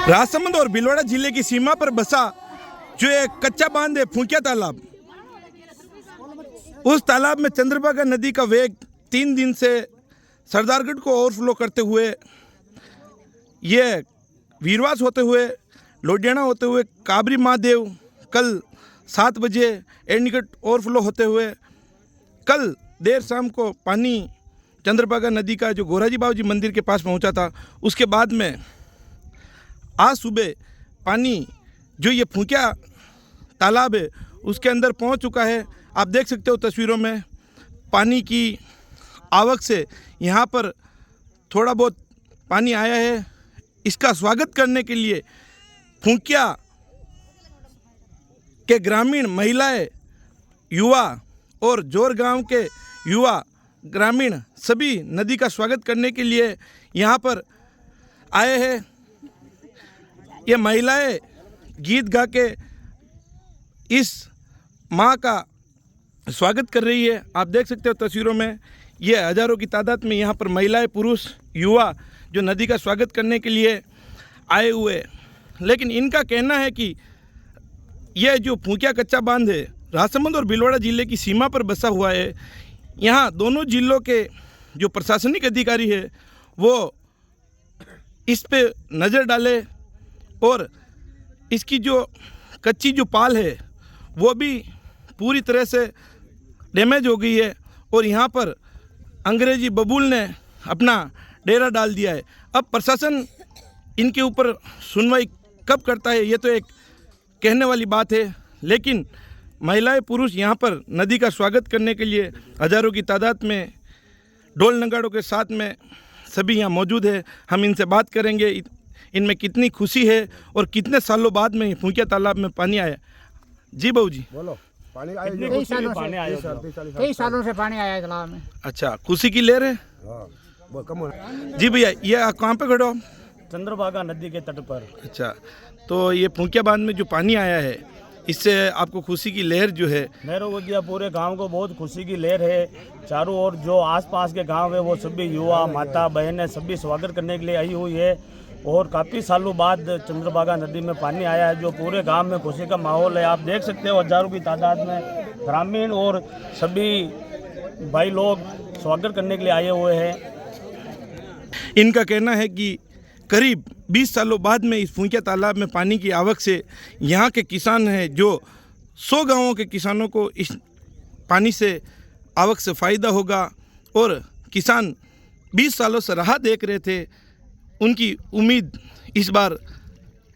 राजसमंद और भीलवाड़ा जिले की सीमा पर बसा जो एक कच्चा बांध है फूंकिया तालाब, उस तालाब में चंद्रभागा नदी का वेग 3 दिन से सरदारगढ़ को ओवरफ्लो करते हुए ये वीरवास होते हुए लोडियाना होते हुए काबरी महादेव कल 7 बजे एडनिकट ओवरफ्लो होते हुए कल देर शाम को पानी चंद्रभागा नदी का जो गोराजी बाबूजी मंदिर के पास पहुंचा था। उसके बाद में आज सुबह पानी जो ये फूंकिया तालाब है उसके अंदर पहुंच चुका है। आप देख सकते हो तस्वीरों में पानी की आवक से यहाँ पर थोड़ा बहुत पानी आया है। इसका स्वागत करने के लिए फूंकिया के ग्रामीण महिलाएं, युवा और जोर गांव के युवा ग्रामीण सभी नदी का स्वागत करने के लिए यहाँ पर आए हैं। ये महिलाएं गीत गा के इस माँ का स्वागत कर रही है। आप देख सकते हो तस्वीरों में ये हज़ारों की तादाद में यहाँ पर महिलाएं, पुरुष, युवा जो नदी का स्वागत करने के लिए आए हुए। लेकिन इनका कहना है कि यह जो फूंकिया कच्चा बांध है राजसमंद और भीलवाड़ा जिले की सीमा पर बसा हुआ है। यहाँ दोनों जिलों के जो प्रशासनिक अधिकारी है वो इस पे नज़र डाले और इसकी जो कच्ची जो पाल है वो भी पूरी तरह से डैमेज हो गई है और यहाँ पर अंग्रेजी बबूल ने अपना डेरा डाल दिया है। अब प्रशासन इनके ऊपर सुनवाई कब करता है ये तो एक कहने वाली बात है, लेकिन महिलाएं, पुरुष यहाँ पर नदी का स्वागत करने के लिए हज़ारों की तादाद में ढोल नगाड़ों के साथ में सभी यहाँ मौजूद है। हम इनसे बात करेंगे इनमें कितनी खुशी है और कितने सालों बाद में फूंकिया तालाब में पानी आया। जी बहू जी बोलो। पानी आया कई सालों से पानी आया है तालाब में। अच्छा, खुशी की लहर है। वो कम हो जी भैया, ये आप कहाँ पे खड़े हो? चंद्रभागा नदी के तट पर। अच्छा, तो ये फूंकिया बांध में जो पानी आया है इससे आपको खुशी की लहर जो है? लहरों को किया पूरे गांव को बहुत खुशी की लहर है। चारों ओर जो आसपास के गांव है वो सभी युवा, माता, बहनें सभी स्वागत करने के लिए आई हुई है और काफ़ी सालों बाद चंद्रभागा नदी में पानी आया है जो पूरे गांव में खुशी का माहौल है। आप देख सकते हो हज़ारों की तादाद में ग्रामीण और सभी भाई लोग स्वागत करने के लिए आए हुए हैं। इनका कहना है कि करीब 20 सालों बाद में इस फूंकिया तालाब में पानी की आवक से यहाँ के किसान हैं जो 100 गांवों के किसानों को इस पानी से आवक से फ़ायदा होगा और किसान 20 सालों से राह देख रहे थे। उनकी उम्मीद इस बार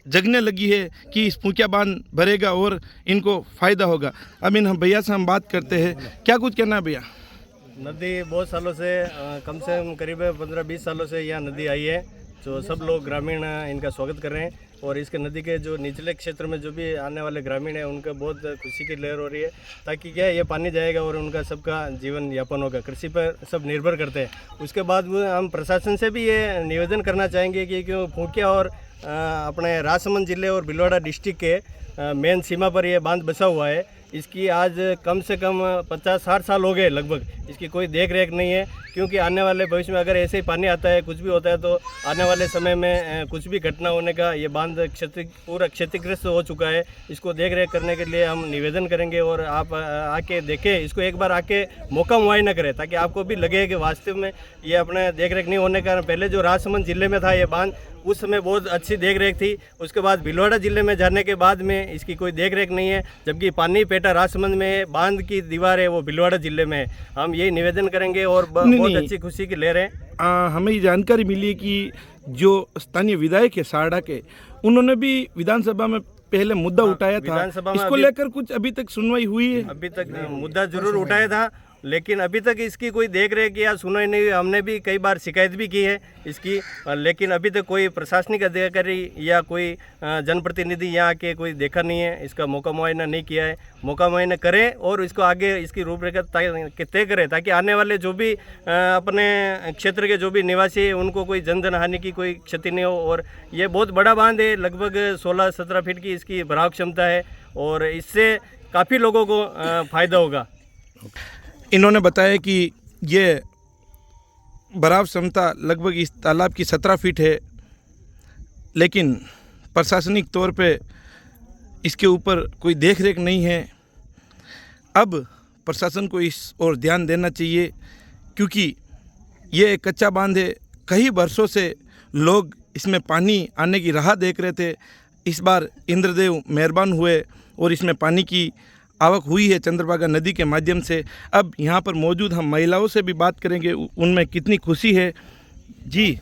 जगने लगी है कि इस फूंकिया बांध भरेगा और इनको फ़ायदा होगा। अब इन भैया से हम बात करते हैं, क्या कुछ कहना है भैया? नदी बहुत सालों से कम से कम करीब 15-20 सालों से यहाँ नदी आई है जो सब लोग ग्रामीण इनका स्वागत कर रहे हैं और इसके नदी के जो निचले क्षेत्र में जो भी आने वाले ग्रामीण हैं उनका बहुत खुशी की लहर हो रही है ताकि क्या है ये पानी जाएगा और उनका सबका जीवन यापन होगा। कृषि पर सब निर्भर करते हैं। उसके बाद हम प्रशासन से भी ये निवेदन करना चाहेंगे कि क्यों फूंकिया और अपने राजसमंद जिले और भीलवाड़ा डिस्ट्रिक्ट के मेन सीमा पर ये बांध बसा हुआ है। इसकी आज कम से कम 50-60 साल हो गए लगभग, इसकी कोई देख रेख नहीं है क्योंकि आने वाले भविष्य में अगर ऐसे ही पानी आता है, कुछ भी होता है तो आने वाले समय में कुछ भी घटना होने का ये बांध पूरा क्षतिग्रस्त हो चुका है। इसको देख रेख करने के लिए हम निवेदन करेंगे और आप आके देखें, इसको एक बार आके मौका मुआयना करें ताकि आपको भी लगे कि वास्तव में ये अपने देख रेख नहीं होने के कारण पहले जो राजसमंद जिले में था ये बांध उस समय बहुत अच्छी देख रेख थी, उसके बाद भीलवाड़ा जिले में जाने के बाद में इसकी कोई देख रेख नहीं है, जबकि पानी पेटा राजसमंद में है, बांध की दीवार है वो भीलवाड़ा जिले में है। हम यही निवेदन करेंगे और बहुत अच्छी खुशी की लहर है। हमें ये जानकारी मिली कि जो स्थानीय विधायक है सारडा के, उन्होंने भी विधानसभा में पहले मुद्दा उठाया था, इसको लेकर कुछ अभी तक सुनवाई हुई है? अभी तक मुद्दा जरूर उठाया था लेकिन अभी तक इसकी कोई देख रेख या सुनवाई नहीं हुई। हमने भी कई बार शिकायत भी की है इसकी, लेकिन अभी तक कोई प्रशासनिक अधिकारी या कोई जनप्रतिनिधि यहाँ के कोई देखा नहीं है, इसका मौका मुआयना नहीं किया है। मौका मुआयना करें और इसको आगे इसकी रूपरेखा तय करें ताकि आने वाले जो भी अपने क्षेत्र के जो भी निवासी हैं उनको कोई जन हानि की कोई क्षति नहीं हो। और ये बहुत बड़ा बांध है, लगभग 16-17 फीट की इसकी भराव क्षमता है और इससे काफ़ी लोगों को फ़ायदा होगा। इन्होंने बताया कि ये भराव क्षमता लगभग इस तालाब की 17 फीट है, लेकिन प्रशासनिक तौर पे इसके ऊपर कोई देख रेख नहीं है। अब प्रशासन को इस ओर ध्यान देना चाहिए, क्योंकि ये एक कच्चा बांध है। कई वर्षों से लोग इसमें पानी आने की राह देख रहे थे। इस बार इंद्रदेव मेहरबान हुए और इसमें पानी की आवक हुई है चंद्रभागा नदी के माध्यम से। अब यहाँ पर मौजूद हम महिलाओं से भी बात करेंगे, उनमें कितनी खुशी है। जी,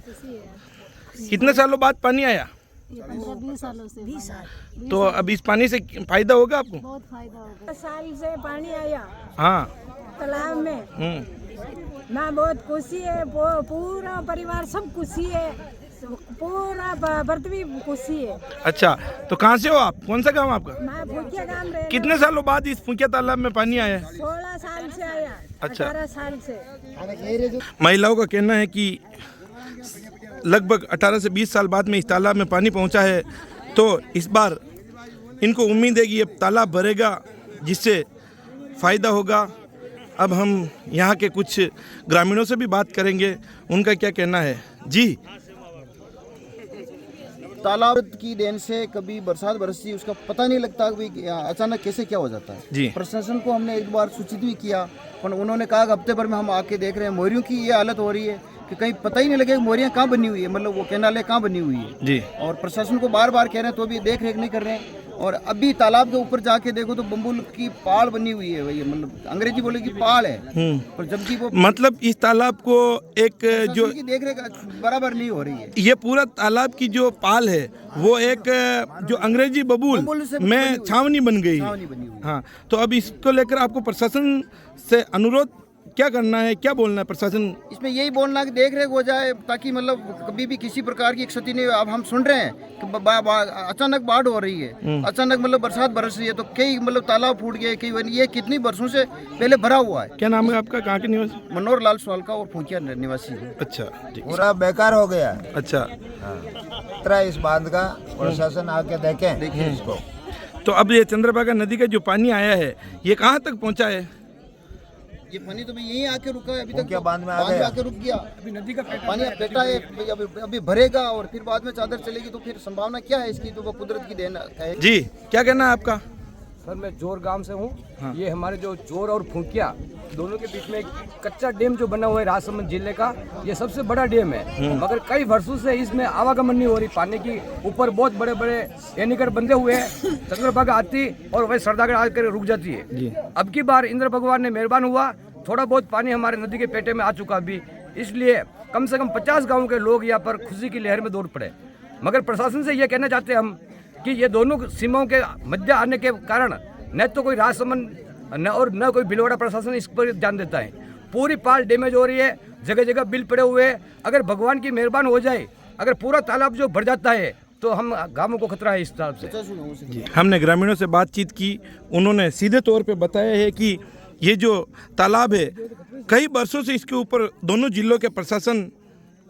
कितने सालों बाद पानी आया? 15-20 सालों से। 20 साल। तो अब इस पानी से फायदा होगा आपको? बहुत फायदा होगा। साल से पानी आया हाँ। तालाब में ना, बहुत खुशी है। पूरा परिवार सब खुशी है, पूरा व्रत भी खुशी है। अच्छा, तो कहाँ से हो आप? कौन सा गांव आपका? मैं फुकिया गांव रहे। कितने सालों बाद इस फुकिया तालाब में पानी आया है? 16 साल से आया। अच्छा। 18 साल से। महिलाओं का कहना है कि लगभग 18 से 20 साल बाद में इस तालाब में पानी पहुंचा है, तो इस बार इनको उम्मीद है कि ये तालाब भरेगा, जिससे फ़ायदा होगा। अब हम यहाँ के कुछ ग्रामीणों से भी बात करेंगे, उनका क्या कहना है। जी, तालाब की देन से कभी बरसात बरसती उसका पता नहीं लगता कि अचानक कैसे क्या हो जाता है। जी। प्रशासन को हमने एक बार सूचित भी किया, पर उन्होंने कहा कि हफ्ते भर में हम आके देख रहे हैं। मोरियों की ये हालत हो रही है कि कहीं पता ही नहीं लगे मोरियाँ कहाँ बनी हुई है, मतलब वो कैनालें कहाँ बनी हुई है। जी। और प्रशासन को बार बार कह रहे हैं तो भी देख रेख नहीं कर रहे हैं। और अभी तालाब के ऊपर जाके देखो तो बम्बुल की पाल बनी हुई है, भैया, मतलब अंग्रेजी बोले की पाल है, पर जबकि वो मतलब इस तालाब को एक जो की देख रेख बराबर नहीं हो रही है। ये पूरा तालाब की जो पाल है वो एक जो अंग्रेजी बबूल में छावनी बन गई है। छावनी बनी हुई है। हाँ, तो अब इसको लेकर आपको प्रशासन से अनुरोध क्या करना है, क्या बोलना है प्रशासन? इसमें यही बोलना है कि देख रेख हो जाए, ताकि मतलब कभी भी किसी प्रकार की क्षति नहीं हो। अब हम सुन रहे हैं कि अचानक बाढ़ हो रही है, अचानक मतलब बरसात बरस रही है, तो कई मतलब तालाब फूट गए, कई ये कितनी वर्षों से पहले भरा हुआ है। क्या नाम है आपका, कहाँ के निवासी? मनोहर लाल स्वालका और फुकिया निवासी है। अच्छा जी। पूरा बेकार हो गया। अच्छा, खतरा इस बांध का, प्रशासन आके देखें इसको। तो अब ये चंद्रभागा नदी का जो पानी आया है ये कहाँ तक पहुँचा है? ये पानी तो यहीं आके रुका है, अभी तक क्या बांध में आ गया? आके रुक गया। अभी नदी का पानी बेटा है, अभी भरेगा और फिर बाद में चादर चलेगी, तो फिर संभावना क्या है इसकी, तो वो कुदरत की देन है। जी, क्या कहना है आपका? सर, मैं जोर गांव से हूँ। ये हमारे जो जोर और फुकिया दोनों के बीच में एक कच्चा डैम जो बना हुआ है राजसमंद जिले का, ये सबसे बड़ा डैम है, मगर कई वर्षों से इसमें आवागमन नहीं हो रही पानी की। ऊपर बहुत बड़े बड़े एनीकट बंधे हुए हैं, चंद्रभागा आती और वही सरदागढ़ आकर रुक जाती है। अब की बार इंद्र भगवान ने मेहरबान हुआ, थोड़ा बहुत पानी हमारे नदी के पेटे में आ चुका अभी, इसलिए कम से कम 50 गाँव के लोग यहाँ पर खुशी की लहर में दौड़ पड़े। मगर प्रशासन से ये कहना चाहते हैं हम कि ये दोनों सीमाओं के मध्य आने के कारण न तो कोई राजसमंद न और न कोई भीलवाड़ा प्रशासन इस पर ध्यान देता है। पूरी पाल डैमेज हो रही है, जगह जगह बिल पड़े हुए हैं। अगर भगवान की मेहरबान हो जाए, अगर पूरा तालाब जो भर जाता है, तो हम गांवों को खतरा है इस तरफ से। हमने ग्रामीणों से बातचीत की, उन्होंने सीधे तौर पे बताया है कि ये जो तालाब है कई वर्षों से इसके ऊपर दोनों जिलों के प्रशासन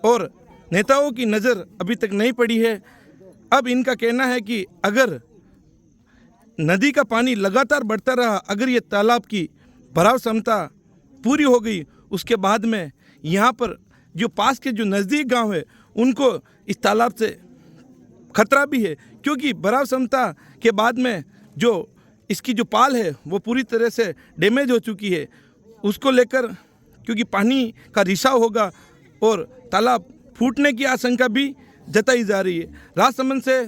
और नेताओं की नज़र अभी तक नहीं पड़ी है। अब इनका कहना है कि अगर नदी का पानी लगातार बढ़ता रहा, अगर ये तालाब की भराव क्षमता पूरी हो गई, उसके बाद में यहाँ पर जो पास के जो नज़दीक गांव है उनको इस तालाब से खतरा भी है, क्योंकि भराव क्षमता के बाद में जो इसकी जो पाल है वो पूरी तरह से डैमेज हो चुकी है। उसको लेकर क्योंकि पानी का रिसाव होगा और तालाब फूटने की आशंका भी जताई जा रही है। राजसमंद से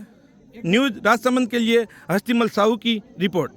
न्यूज़ राजसमंद के लिए हस्तीमल साहू की रिपोर्ट।